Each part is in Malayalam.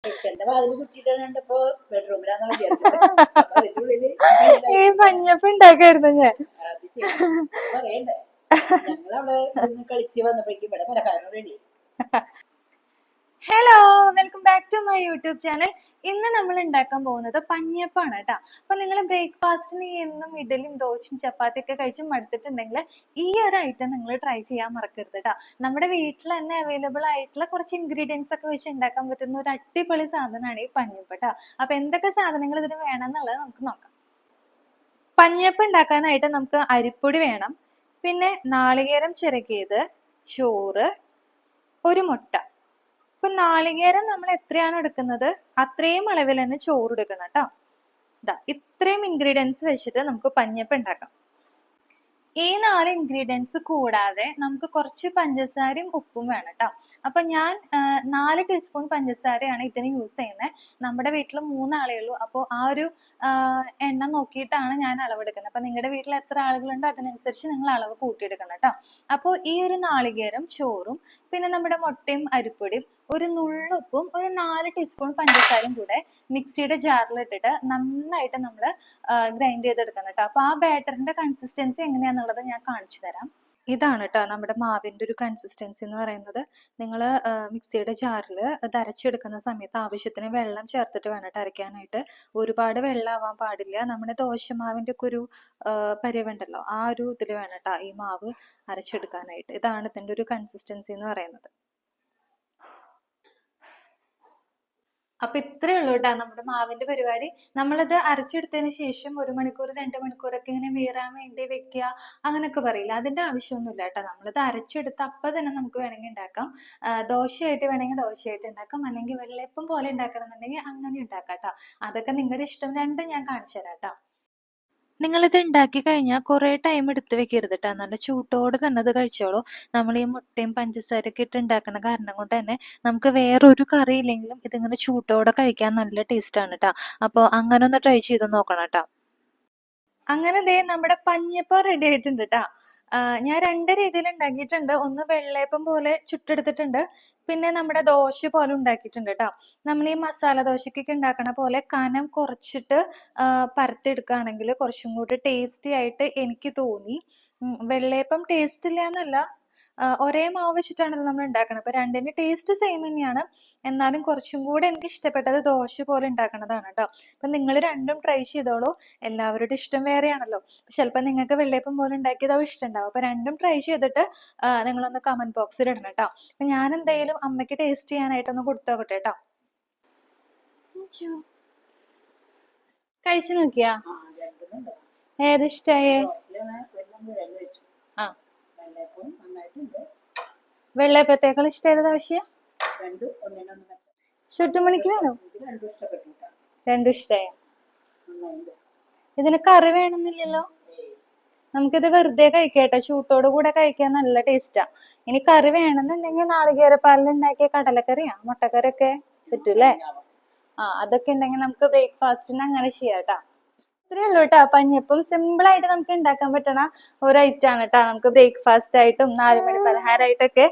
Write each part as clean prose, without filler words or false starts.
കിച്ചന്റെ വാതിൽ കുറ്റിയിട്ടാണ് കണ്ടപ്പോ ബെഡ്റൂമിലാന്ന് വിചാരിച്ചത്. അപ്പൊ അതിന്റെ ഉള്ളില് ഈ മഞ്ഞപ്പ് ഉണ്ടാക്കായിരുന്നു ഞാൻ. അത് ശരി പറയണ്ടേ. ഞങ്ങളവിടെ ഇരുന്ന് കളിച്ച് വന്നപ്പോഴേക്കും ഇവിടെ പലഹാരം ready. Hello, welcome back to my YouTube channel. ഇന്ന് നമ്മൾ ഉണ്ടാക്കാൻ പോകുന്നത് പഞ്ഞപ്പാണ് കേട്ടോ. അപ്പൊ നിങ്ങൾ ബ്രേക്ക്ഫാസ്റ്റിന് എന്നും ഇഡലിയും ദോശയും ചപ്പാത്തിയൊക്കെ കഴിച്ച് മടുത്തിട്ടുണ്ടെങ്കിൽ ഈ ഒരു ഐറ്റം നിങ്ങൾ ട്രൈ ചെയ്യാൻ മറക്കരുത് കേട്ടോ. നമ്മുടെ വീട്ടിൽ തന്നെ അവൈലബിൾ ആയിട്ടുള്ള കുറച്ച് ഇൻഗ്രീഡിയൻസ് ഒക്കെ വെച്ച് ഉണ്ടാക്കാൻ പറ്റുന്ന ഒരു അടിപൊളി സാധനമാണ് ഈ പഞ്ഞപ്പ് കേട്ടോ. അപ്പൊ എന്തൊക്കെ സാധനങ്ങൾ ഇതിന് വേണമെന്നുള്ളത് നമുക്ക് നോക്കാം. പഞ്ഞപ്പ് ഉണ്ടാക്കാനായിട്ട് നമുക്ക് അരിപ്പൊടി വേണം, പിന്നെ നാളികേരം ചിരകിയത്, ചോറ്, ഒരു മുട്ട. ഇപ്പൊ നാളികേരം നമ്മൾ എത്രയാണ് എടുക്കുന്നത് അത്രയും അളവിൽ തന്നെ ചോറ് എടുക്കണം കേട്ടോ. ഇത്രയും ഇൻഗ്രീഡിയൻസ് വെച്ചിട്ട് നമുക്ക് പഞ്ഞപ്പ് ഉണ്ടാക്കാം. ഈ 4 ഇൻഗ്രീഡിയൻസ് കൂടാതെ നമുക്ക് കുറച്ച് പഞ്ചസാരയും ഉപ്പും വേണം കേട്ടോ. അപ്പൊ ഞാൻ 4 ടീസ്പൂൺ പഞ്ചസാരയാണ് ഇതിന് യൂസ് ചെയ്യുന്നത്. നമ്മുടെ വീട്ടിൽ 3 ആളേ ഉള്ളൂ. അപ്പോൾ ആ ഒരു എണ്ണ നോക്കിയിട്ടാണ് ഞാൻ അളവെടുക്കുന്നത്. അപ്പൊ നിങ്ങളുടെ വീട്ടിൽ എത്ര ആളുകളുണ്ടോ അതിനനുസരിച്ച് നിങ്ങൾ അളവ് കൂട്ടിയെടുക്കണം കേട്ടോ. അപ്പോൾ ഈ ഒരു നാളികേരം, ചോറും, പിന്നെ നമ്മുടെ മുട്ടയും അരിപ്പൊടിയും, ഒരു നുള്ളുപ്പും, ഒരു 4 ടീസ്പൂൺ പഞ്ചസാരയും കൂടെ മിക്സിയുടെ ജാറിൽ ഇട്ടിട്ട് നന്നായിട്ട് നമ്മൾ ഗ്രൈൻഡ് ചെയ്തെടുക്കണം കേട്ടോ. അപ്പൊ ആ ബാറ്ററിന്റെ കൺസിസ്റ്റൻസി എങ്ങനെയാന്നുള്ളത് ഞാൻ കാണിച്ചു തരാം. ഇതാണ് കേട്ടോ നമ്മുടെ മാവിന്റെ ഒരു കൺസിസ്റ്റൻസി എന്ന് പറയുന്നത്. നിങ്ങൾ മിക്സിയുടെ ജാറിൽ ഇത് അരച്ചെടുക്കുന്ന സമയത്ത് ആവശ്യത്തിന് വെള്ളം ചേർത്തിട്ട് വേണം അരയ്ക്കാനായിട്ട്. ഒരുപാട് വെള്ളം ആവാൻ പാടില്ല. നമ്മുടെ ദോശമാവിന്റെ ഒക്കെ ഒരു പരുവുണ്ടല്ലോ, ആ ഒരു ഇതിൽ വേണം കേട്ടോ ഈ മാവ് അരച്ചെടുക്കാനായിട്ട്. ഇതാണ് ഇതിന്റെ ഒരു കൺസിസ്റ്റൻസി എന്ന് പറയുന്നത്. അപ്പൊ ഇത്രേ ഉള്ളൂ കേട്ടോ നമ്മുടെ മാവിന്റെ പരിപാടി. നമ്മളിത് അരച്ചെടുത്തതിന് ശേഷം 1 മണിക്കൂർ 2 മണിക്കൂറൊക്കെ ഇങ്ങനെ വീറാൻ വേണ്ടി വെക്കുക അങ്ങനെയൊക്കെ പറയില്ല, അതിന്റെ ആവശ്യമൊന്നുമില്ല കേട്ടോ. നമ്മളിത് അരച്ചെടുത്ത് അപ്പൊ തന്നെ നമുക്ക് വേണമെങ്കിൽ ഉണ്ടാക്കാം. ദോശയായിട്ട് വേണമെങ്കിൽ ദോശയായിട്ട് ഉണ്ടാക്കാം, അല്ലെങ്കിൽ വെള്ളയപ്പം പോലെ ഉണ്ടാക്കണം എന്നുണ്ടെങ്കിൽ അങ്ങനെ ഉണ്ടാക്കാം കേട്ടോ. അതൊക്കെ നിങ്ങളുടെ ഇഷ്ടം, രണ്ടും ഞാൻ കാണിച്ചു തരാം കേട്ടോ. നിങ്ങളിത് ഉണ്ടാക്കി കഴിഞ്ഞാൽ കുറേ ടൈം എടുത്ത് വെക്കരുത് കേട്ടോ. നല്ല ചൂട്ടോടെ തന്നെ അത് കഴിച്ചോളൂ. നമ്മൾ ഈ മുട്ടയും പഞ്ചസാരയൊക്കെ ഇട്ട് ഉണ്ടാക്കുന്ന കാരണം കൊണ്ട് തന്നെ നമുക്ക് വേറൊരു കറി ഇല്ലെങ്കിലും ഇതിങ്ങനെ ചൂട്ടോടെ കഴിക്കാൻ നല്ല ടേസ്റ്റാണ് കേട്ടോ. അപ്പോൾ അങ്ങനെ ഒന്ന് ട്രൈ ചെയ്ത് നോക്കണം കേട്ടോ. അങ്ങനെ ദേ നമ്മുടെ പഞ്ഞപ്പം റെഡി ആയിട്ടുണ്ട് കേട്ടോ. ഞാൻ 2 രീതിയിൽ ഉണ്ടാക്കിയിട്ടുണ്ട്. ഒന്ന് വെള്ളയപ്പം പോലെ ചുട്ടെടുത്തിട്ടുണ്ട്, പിന്നെ നമ്മുടെ ദോശ പോലെ ഉണ്ടാക്കിയിട്ടുണ്ട് കേട്ടോ. നമ്മൾ ഈ മസാല ദോശക്കൊക്കെ ഉണ്ടാക്കണ പോലെ കനം കുറച്ചിട്ട് പരത്തിയെടുക്കുകയാണെങ്കിൽ കുറച്ചും കൂടി ടേസ്റ്റി ആയിട്ട് എനിക്ക് തോന്നി. വെള്ളയപ്പം ടേസ്റ്റ് ഇല്ല എന്നല്ല, ഒരേ മാവ് വെച്ചിട്ടാണല്ലോ നമ്മൾ ഉണ്ടാക്കുന്നത്. അപ്പൊ രണ്ടിന്റെ ടേസ്റ്റ് സെയിം തന്നെയാണ്. എന്നാലും കുറച്ചും കൂടെ എനിക്ക് ഇഷ്ടപ്പെട്ടത് ദോശ പോലെ ഉണ്ടാക്കണതാണ് കേട്ടോ. അപ്പൊ നിങ്ങൾ രണ്ടും ട്രൈ ചെയ്തോളൂ. എല്ലാവരുടെ ഇഷ്ടം വേറെയാണല്ലോ. ചിലപ്പോൾ നിങ്ങൾക്ക് വെള്ളയപ്പം പോലെ ഉണ്ടാക്കിയതാവും ഇഷ്ടം ഉണ്ടാവും. അപ്പൊ രണ്ടും ട്രൈ ചെയ്തിട്ട് നിങ്ങളൊന്ന് കമന്റ് ബോക്സിൽ ഇടണം കേട്ടോ. അപ്പൊ ഞാൻ എന്തായാലും അമ്മയ്ക്ക് ടേസ്റ്റ് ചെയ്യാനായിട്ടൊന്ന് കൊടുത്തു നോക്കട്ടെ കേട്ടോ. കഴിച്ചു നോക്കിയാ ഏത് ഇഷ്ടായേ? ആ, വെള്ളയപ്പത്തേക്കാൾ ഇഷ്ടമായത് ദോശയാ? ചുട്ടുമണിക്ക് വേണോ? രണ്ടും ഇഷ്ടായ? ഇതിന് കറി വേണമെന്നില്ലല്ലോ. നമുക്കിത് വെറുതെ കഴിക്കട്ടെ, ചൂട്ടോട് കൂടെ കഴിക്കാൻ നല്ല ടേസ്റ്റാ. ഇനി കറി വേണമെന്നുണ്ടെങ്കിൽ നാളികേരപ്പാലിൽ ഉണ്ടാക്കിയ കടലക്കറിയാ മുട്ടക്കറിയൊക്കെ പറ്റൂല്ലേ? അതൊക്കെ ഉണ്ടെങ്കിൽ നമുക്ക് ബ്രേക്ക്ഫാസ്റ്റിന് അങ്ങനെ ചെയ്യാട്ടോ. ഇത്രേ ഉള്ളൂ കേട്ടോ. പഞ്ഞപ്പം സിമ്പിൾ ആയിട്ട് നമുക്ക് ഉണ്ടാക്കാൻ പറ്റണ ഒരു ഐറ്റം ആണ് കേട്ടോ. നമുക്ക് ബ്രേക്ക്ഫാസ്റ്റ് ആയിട്ടും 4 മണി പലഹാരമായിട്ടൊക്കെ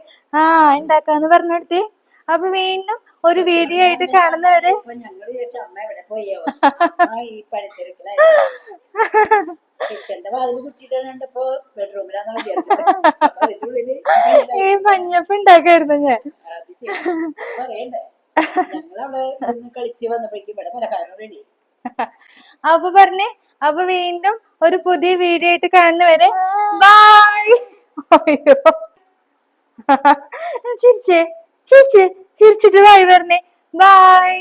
ഉണ്ടാക്കാന്ന് പറഞ്ഞെടുത്തേ. അപ്പൊ വീണ്ടും ഒരു വീഡിയോ ആയിട്ട് കാണുന്നവരെ കിച്ചന്റെ വാതിൽ കുറ്റിയിട്ടാണ് കണ്ടപ്പോ ബെഡ്റൂമിലാന്ന് വിചാരിച്ചത്. അപ്പൊ അതിന്റെ ഉള്ളില് ഈ പഞ്ഞപ്പ് ഉണ്ടാക്കായിരുന്നു ഞാൻ. അത് ശരി പറയണ്ടേ. ഞങ്ങളവിടെ ഇരുന്ന് കളിച്ച് വന്നപ്പോഴേക്കും ഇവിടെ പലഹാരം റെഡി. അപ്പൊ പറഞ്ഞേ, അപ്പൊ വീണ്ടും ഒരു പുതിയ വീഡിയോ ആയിട്ട് കാണുന്നവരെ ബൈ. അയ്യോ ചിരിച്ചേ, ചിരിച്ചിട്ട് ബൈ പറഞ്ഞേ. ബൈ.